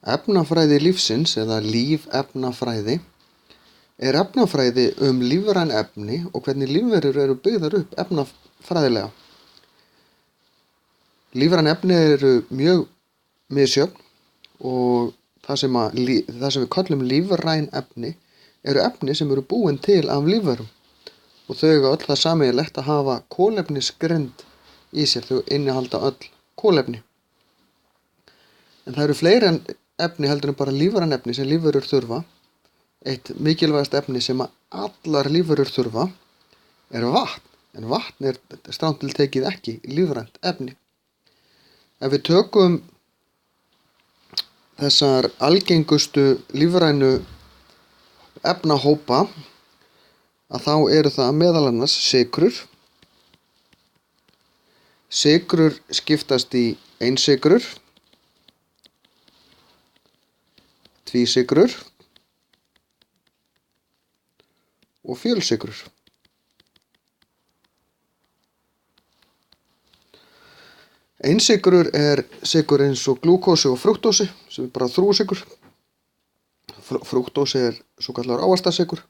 Efnafræði lífsins eða lífefnafræði er efnafræði lífræn efni og hvernig lífverur eru byggðar upp efnafræðilega. Lífræn efni eru mjög misjöfn og það sem við köllum lífræn efni eru efni sem eru búin til af lífverum og þau eiga öll það sameiginlegt að hafa kolefnisgrind í sér, þau innihalda öll kolefni. En það eru fleiri efni heldur en bara lífræn efni sem lífverur þurfa. Eitt mikilvægast efni sem allar lífverur þurfa er vatn, en vatn er strangt til tekið ekki lífrænt efni. Ef við tökum þessar algengustu lífrænu efnahópa, að þá eru það meðal annars sykrur. Sykrur skiptast í einsykrur, tvísykrur og fjölsykrur. Einsykrur er sykur eins og glúkósi og fruktósi sem er bara þrúgusykur. Fruktósi er svokallaður ávaxtasykur.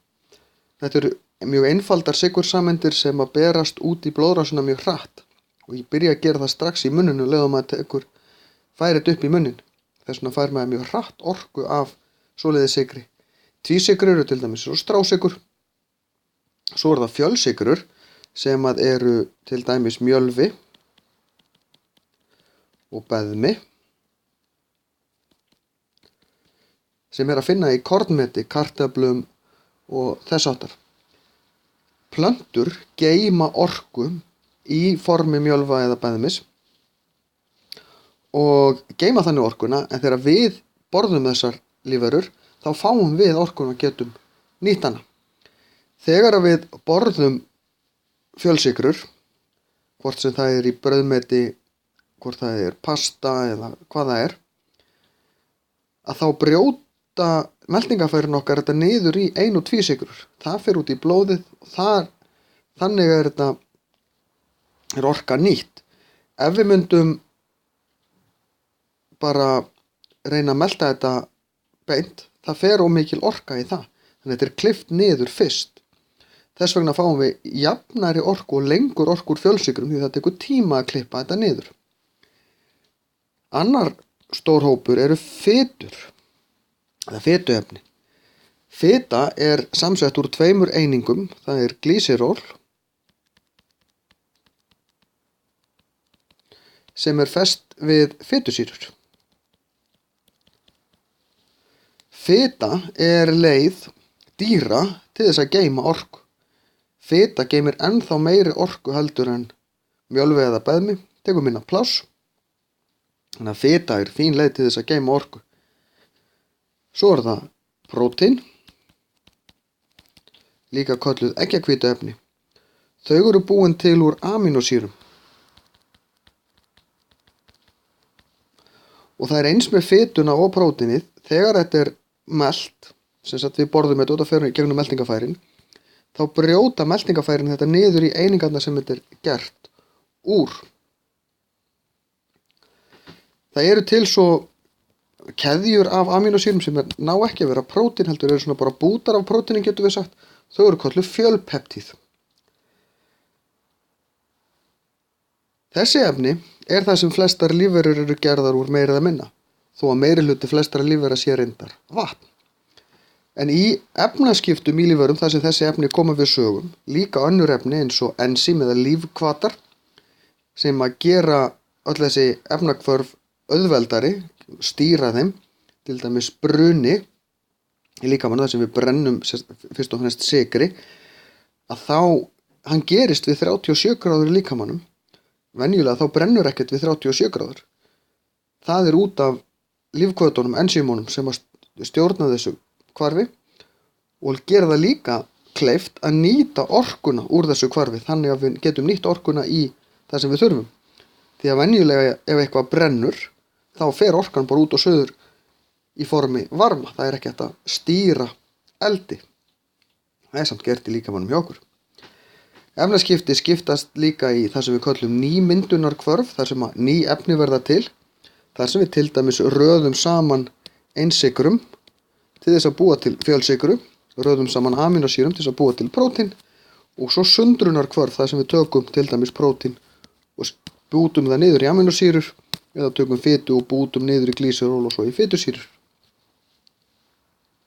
Þetta eru mjög einfaldar sykursameindir sem að berast út í blóðrásina mjög hratt og ég byrja að gera það strax í munninu leið maður færir þetta upp í munnin. Þess vegna fær maður mjög hratt orku af svoleiðis sykri. Tvísykrur eru til dæmis strásykur. Svo er það fjölsykrur sem að eru til dæmis mjölvi og beðmi sem er að finna í kornmeti, kartöflum og þess háttar. Plöntur geyma orku í formi mjölva eða beðmis og geyma þannig orkuna, en þegar við borðum þessar lífverur þá fáum við orkuna og getum nýtt hana. Þegar við borðum fjölsykrur, hvort sem það er í brauðmeti, hvort það er pasta eða hvað það er, að þá brjóta meltingafærin okkar þetta niður í ein- og tvísykrur. Það fer út í blóðið og þannig er orka nýtt. Ef við myndum bara reyna að melta þetta beint, það fer ómikil orka í það. Þannig að þetta er klippt niður fyrst. Þess vegna fáum við jafnari orku og lengur orku úr fjölsykrum því það tekur tíma að klippa þetta niður. Annar stór hópur eru fitur, eða fituefni. Fita er samsett úr tveimur einingum, það er glýseról sem er fest við fitusýrur. Fita er leið dýra til þess að geyma orku. Fita geymir ennþá meiri orku heldur en mjölvi eða beðmi, tekur minna pláss. Þannig að fita er fín leið til þess að geyma orku. Svo er það prótín, líka kölluð eggjahvítuefni. Þau eru búin til úr amínósýrum. Og það er eins með fituna og prótínið, þegar þetta er melt, sem sagt við borðum þetta út af fyrir gegnum meltingafærin, þá brjóta meltingafærin þetta niður í einingarnar sem þetta er gert úr. Það eru til svo keðjur af amínósýrum sem ná ekki að vera prótín, heldur eru svona bara bútar af prótínin getum við sagt. Þau eru kölluð fjölpeptíð. Þessi efni er það sem flestar lífverur eru gerðar úr meira eða minna, þó að meiri hluti flestra lífvera sé reyndar vatn. En í efnaskiptum í lífverum þar sem þessi efni koma við sögum, líka önnur efni eins og ensím eða lífhvatar sem að gera öll þessi efnahvörf auðveldari, stýra þeim, til dæmis bruni í líkamanum þar sem við brennum fyrst og fremst sykri, að þá hann gerist við 37 gráður í líkamanum. Venjulega þá brennur ekkert við 37 gráður. Það er út af lífhvötunum, ensímunum sem að stjórna þessu hvarfi og gera það líka kleift að nýta orkuna úr þessu hvarfi þannig að við getum nýtt orkuna í það sem við þurfum. Því að venjulega ef eitthvað brennur þá fer orkan bara út og suður í formi varma. Það er ekki hægt að stýra eldi. Það er samt gert í líkamanum hjá okkur. Efnaskipti skiptast líka í það sem við köllum nýmyndunarhvörf, þar sem að ný efni verða til, þar sem við til dæmis röðum saman einsykrum til þess að búa til fjölsykru, röðum saman amínósýrum til þess að búa til prótín og svo sundrunarkvörf þar sem við tökum til dæmis prótín og bútum það niður í amínósýrur eða tökum fitu og bútum niður í glýseról og svo í fitusýrur.